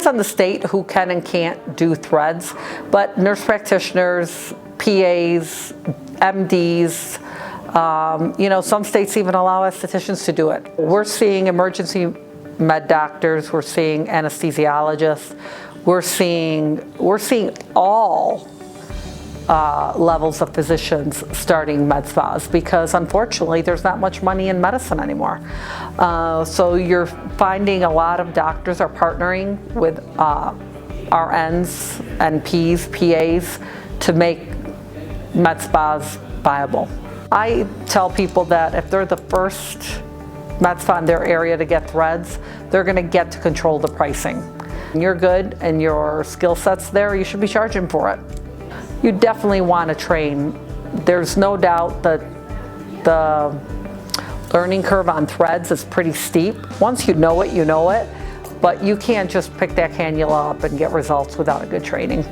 depends on the state who can and can't do threads, but nurse practitioners, PAs, MDs, some states even allow estheticians to do it. We're seeing emergency med doctors, we're seeing anesthesiologists, we're seeing all levels of physicians starting med spas, because unfortunately there's not much money in medicine anymore. So you're finding a lot of doctors are partnering with RNs, NPs, PAs to make med spas viable. I tell people that if they're the first med spa in their area to get threads, they're going to get to control the pricing. You're good and your skill set's there, you should be charging for it. You definitely want to train. There's no doubt that the learning curve on threads is pretty steep. Once you know it, but you can't just pick that cannula up and get results without a good training.